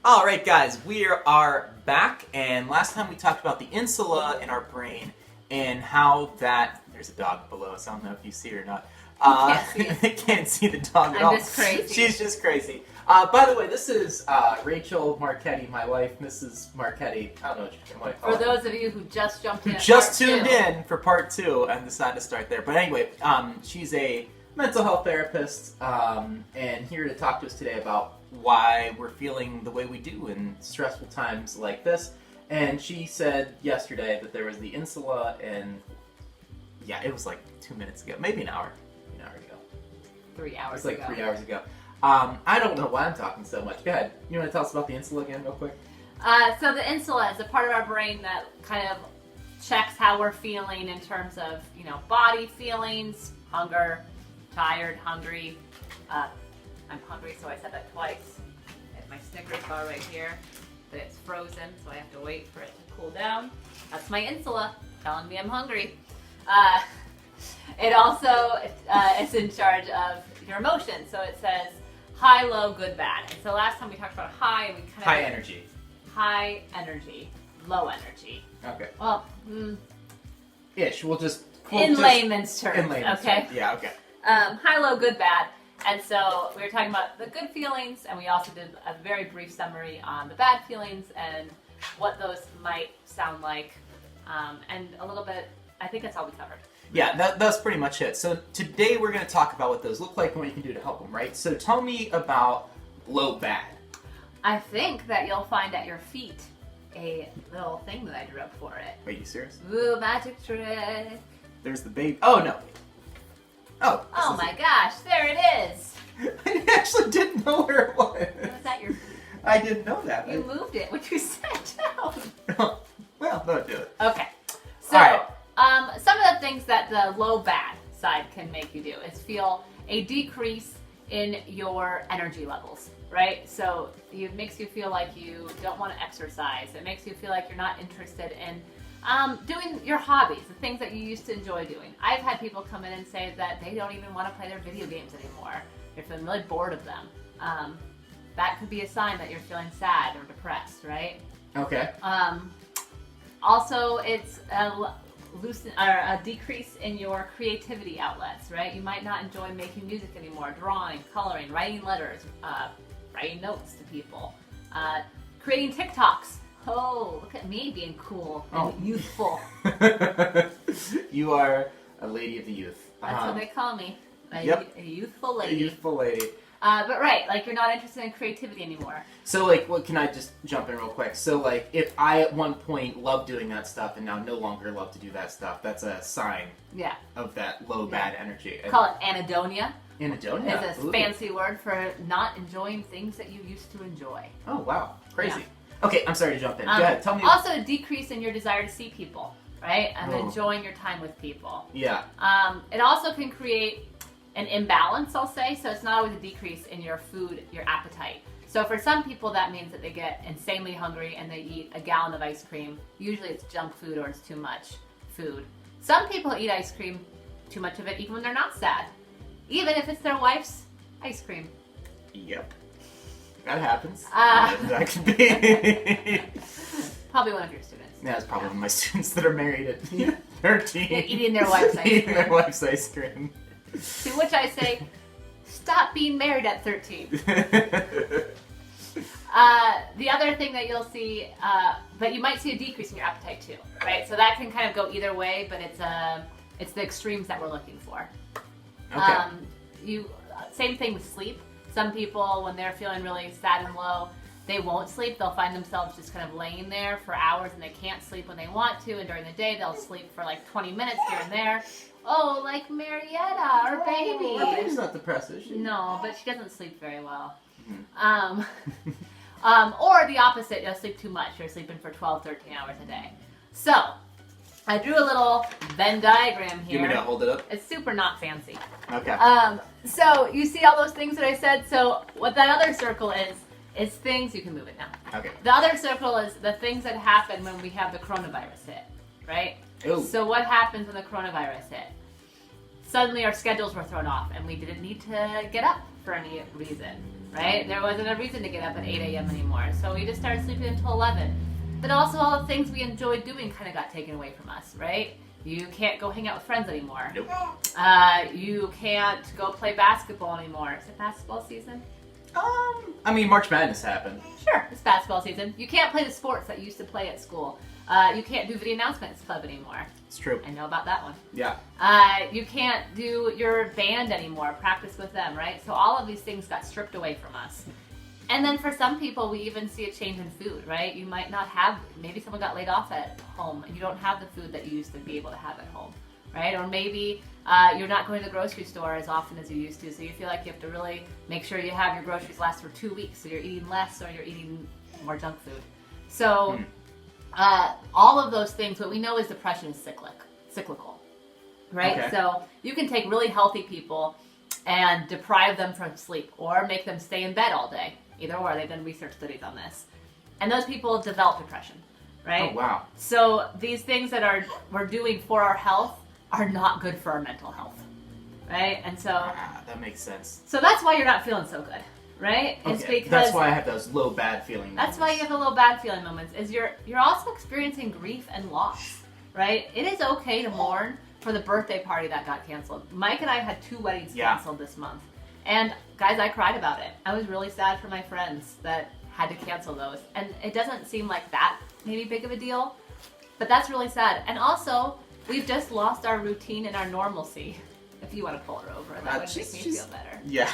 All right, guys, we are back, and last time we talked about the insula in our brain and how that... There's a dog below us. I don't know if you see her or not. Can't see it. Can't see the dog at I'm all. just crazy. She's just crazy. By the way, this is Rachel Marchetti, my wife, Mrs. Marchetti. I don't know what you call For her. those of you who just jumped in, at Just part tuned two. in for part 2 and decided to start there. But anyway, she's a mental health therapist and here to talk to us today about why we're feeling the way we do in stressful times like this. And she said yesterday that there was the insula, and yeah, it was like 2 minutes ago, maybe an hour ago. 3 It hours was like ago. 3 hours ago. I don't know why I'm talking so much. Go ahead. You want to tell us about the insula again, real quick? So the insula is a part of our brain that kind of checks how we're feeling in terms of, body feelings, hunger, tired, hungry. I'm hungry, so I said that twice. I have my Snickers bar right here, but it's frozen, so I have to wait for it to cool down. That's my insula telling me I'm hungry. It also is in charge of your emotions, so it says high, low, good, bad. And so last time we talked about high, and we kind of High energy. high energy, low energy. Okay. Well, Ish. We'll just... in layman's terms, In layman's okay? terms. Yeah, okay. High, low, good, bad. And so we were talking about the good feelings, and we also did a very brief summary on the bad feelings and what those might sound like, and a little bit, I think that's all we covered. Yeah, that's pretty much it. So today we're going to talk about what those look like and what you can do to help them, right? So tell me about low bad. I think that you'll find at your feet a little thing that I drew up for it. Are you serious? Ooh, magic trick. There's the baby. Oh, no. Oh. Oh this my gosh, there it is. I actually didn't know where it was. Was that your feet? I didn't know that. You moved it when you sat down. Well, no, do it. Okay. So, All some of the things that the low bad side can make you do is feel a decrease in your energy levels, right? So it makes you feel like you don't want to exercise. It makes you feel like you're not interested in doing your hobbies, the things that you used to enjoy doing. I've had people come in and say that they don't even want to play their video games anymore. They're feeling really bored of them. That could be a sign that you're feeling sad or depressed, right? Okay. Also, it's a decrease in your creativity outlets, right? You might not enjoy making music anymore, drawing, coloring, writing letters, writing notes to people, creating TikToks. Oh, look at me being cool and youthful. You are a lady of the youth. That's what they call me. A youthful A lady. youthful lady. But right, like you're not interested in creativity anymore. So, like, what can I just jump in real quick? So, like, if I at one point loved doing that stuff and now no longer love to do that stuff, that's a sign Yeah. of that low bad energy. Call it anhedonia. Anhedonia. It's a Ooh. fancy word for not enjoying things that you used to enjoy. Oh, wow. Crazy. Yeah. Okay, I'm sorry to jump in. Go ahead, tell me. Also, a decrease in your desire to see people, right? And Oh. enjoying your time with people. Yeah. It also can create an imbalance, I'll say. So it's not always a decrease in your food, your appetite. So for some people, that means that they get insanely hungry and they eat a gallon of ice cream. Usually it's junk food or it's too much food. Some people eat ice cream, too much of it, even when they're not sad. Even if it's their wife's ice cream. Yep. That happens. That could be. Probably one of your students. Yeah, it's probably one of my students that are married at 13. Eating their wife's ice Eating cream. their wife's ice cream. To which I say, stop being married at 13. The other thing that you'll see, but you might see a decrease in your appetite too, right? So that can kind of go either way, but it's the extremes that we're looking for. Okay. Same thing with sleep. Some people, when they're feeling really sad and low, they won't sleep. They'll find themselves just kind of laying there for hours and they can't sleep when they want to. And during the day, they'll sleep for like 20 minutes here and there. Oh, like Marietta, our baby. Our baby's not depressed, is she? No, but she doesn't sleep very well. Or the opposite, you'll sleep too much. You're sleeping for 12, 13 hours a day. So, I drew a little Venn diagram here. You want me to hold it up? It's super not fancy. Okay. So, you see all those things that I said? So, what that other circle is things, you can move it now. Okay. The other circle is the things that happen when we have the coronavirus hit, right? Ooh. So what happens when the coronavirus hit? Suddenly our schedules were thrown off and we didn't need to get up for any reason. right? There wasn't a reason to get up at 8 a.m. anymore. So we just started sleeping until 11. But also all the things we enjoyed doing kind of got taken away from us, right? You can't go hang out with friends anymore. Nope. You can't go play basketball anymore. Is it basketball season? I mean, March Madness happened. Sure, it's basketball season. You can't play the sports that you used to play at school. You can't do video announcements club anymore. It's true. I know about that one. Yeah. You can't do your band anymore, practice with them, right? So all of these things got stripped away from us. And then for some people, we even see a change in food, right? You might not have, maybe someone got laid off at home and you don't have the food that you used to be able to have at home, right? Or maybe you're not going to the grocery store as often as you used to, so you feel like you have to really make sure you have your groceries last for 2 weeks, so you're eating less or you're eating more junk food. So all of those things, what we know is depression is cyclical, right? Okay. So you can take really healthy people and deprive them from sleep or make them stay in bed all day. Either or, they've done research studies on this. And those people develop depression, right? Oh, wow. So these things that we're doing for our health are not good for our mental health, right? And so That makes sense. so that's why you're not feeling so good, right? It's Okay, because that's why I have those low bad feeling that's why you have the little bad feeling moments. Is you're also experiencing grief and loss, right? It is okay to mourn for the birthday party that got canceled. Mike and I had 2 weddings canceled this month. And guys, I cried about it. I was really sad for my friends that had to cancel those. And it doesn't seem like that maybe big of a deal, but that's really sad. And also, we've just lost our routine and our normalcy. If you want to pull her over, that would make me feel better. Yeah.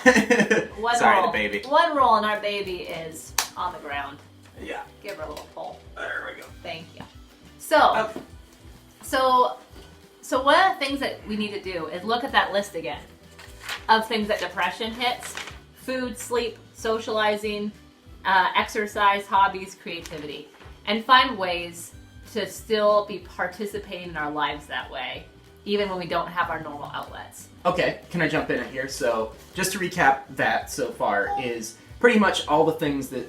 One Sorry, roll, the baby. One roll and our baby is on the ground. Yeah. Give her a little pull. There we go. Thank you. So, so one of the things that we need to do is look at that list again of things that depression hits: food, sleep, socializing, exercise, hobbies, creativity, and find ways to still be participating in our lives that way, even when we don't have our normal outlets. Okay, can I jump in here? So, just to recap that so far is pretty much all the things that,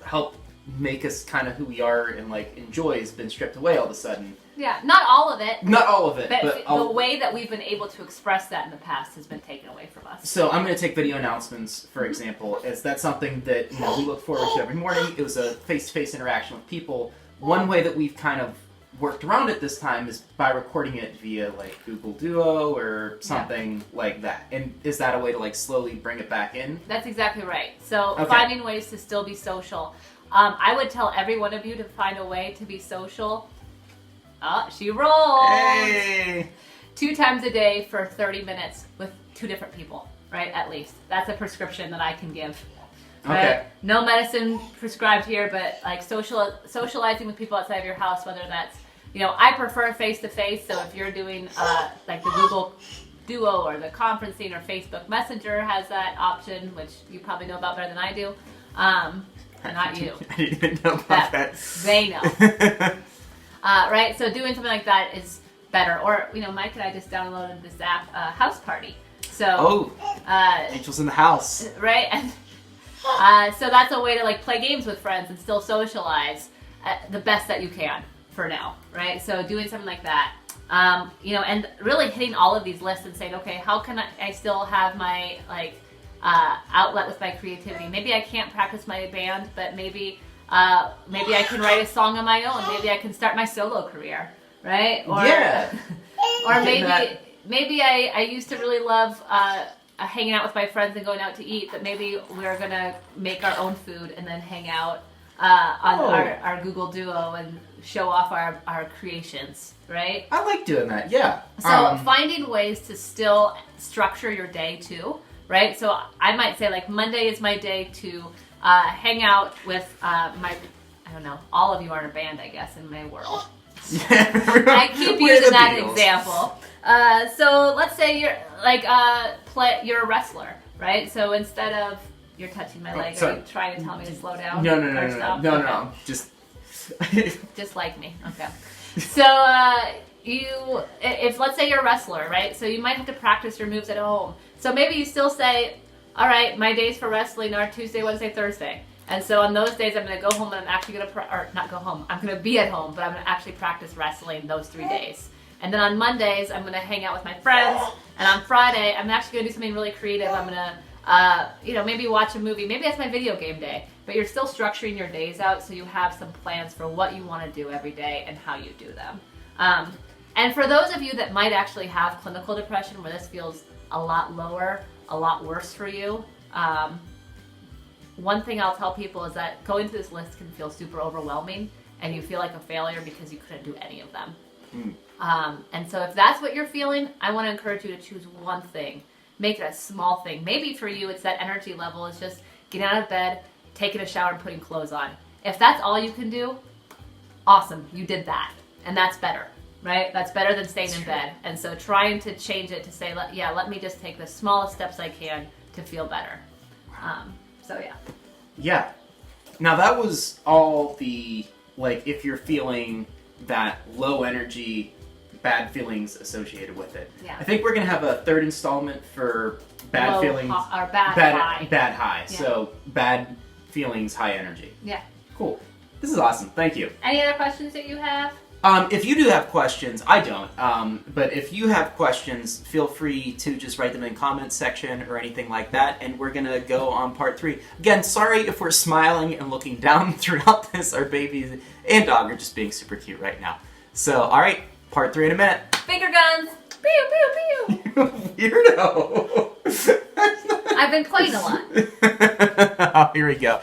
help make us kind of who we are and like enjoy has been stripped away all of a sudden. Yeah, not all of it. Not all of it, But but the way that we've been able to express that in the past has been taken away from us. So I'm going to take video announcements, for example, as that's something that we look forward to every morning. It was a face-to-face interaction with people. One way that we've kind of worked around it this time is by recording it via like Google Duo or something like that. And is that a way to like slowly bring it back in? That's exactly right. So Okay. finding ways to still be social. I would tell every one of you to find a way to be social. Oh, she rolled! Hey! 2 times a day for 30 minutes with 2 different people, right? At least. That's a prescription that I can give. Right? Okay. No medicine prescribed here, but like socializing with people outside of your house, whether that's, I prefer face-to-face, so if you're doing like the Google Duo or the conferencing or Facebook Messenger has that option, which you probably know about better than I do. Not you. I didn't even know about that. They know. Right? So doing something like that is better. Or, Mike and I just downloaded this app, House Party. So, Angel's in the house. right? And so that's a way to like play games with friends and still socialize the best that you can for now, right? So doing something like that. And really hitting all of these lists and saying, okay, how can I still have my outlet with my creativity? Maybe I can't practice my band, but maybe I can write a song on my own. Maybe I can start my solo career, right? Or, Yeah. Or maybe I used to really love hanging out with my friends and going out to eat, but maybe we're gonna make our own food and then hang out on our Google Duo and show off our creations, right? I like doing that, yeah. So finding ways to still structure your day too, right? So I might say like Monday is my day to hang out with all of you are in a band, I guess, in my world. I keep using that example. So let's say you're you're a wrestler, right? So instead of you're touching my leg, are you trying to tell me to slow down? No. Just like me. Okay. So if let's say you're a wrestler, right? So you might have to practice your moves at home. So maybe you still say, all right, my days for wrestling are Tuesday, Wednesday, Thursday. And so on those days, I'm going to go home and I'm actually going to, not go home, I'm going to be at home, but I'm going to actually practice wrestling those 3 days. And then on Mondays, I'm going to hang out with my friends. And on Friday, I'm actually going to do something really creative. I'm going to Maybe watch a movie. Maybe that's my video game day. But you're still structuring your days out so you have some plans for what you want to do every day and how you do them. And for those of you that might actually have clinical depression where this feels a lot lower, a lot worse for you, one thing I'll tell people is that going through this list can feel super overwhelming and you feel like a failure because you couldn't do any of them. And so if that's what you're feeling, I want to encourage you to choose one thing. Make it a small thing. Maybe for you, it's that energy level. It's just getting out of bed, taking a shower, and putting clothes on. If that's all you can do, awesome, you did that. And that's better, right? That's better than staying in bed. And so trying to change it to say, let me just take the smallest steps I can to feel better. Yeah. Now that was all the, if you're feeling that low energy, bad feelings associated with it. Yeah. I think we're going to have a third installment for bad feelings. Or bad high. Bad high. Yeah. So bad feelings, high energy. Yeah. Cool. This is awesome. Thank you. Any other questions that you have? If you do have questions, I don't, but if you have questions, feel free to just write them in the comments section or anything like that, and we're going to go on part 3. Again, sorry if we're smiling and looking down throughout this. Our baby and dog are just being super cute right now. So, alright, part 3 in a minute. Finger guns! Pew, pew, pew! Weirdo! I've been playing a lot. Oh, here we go.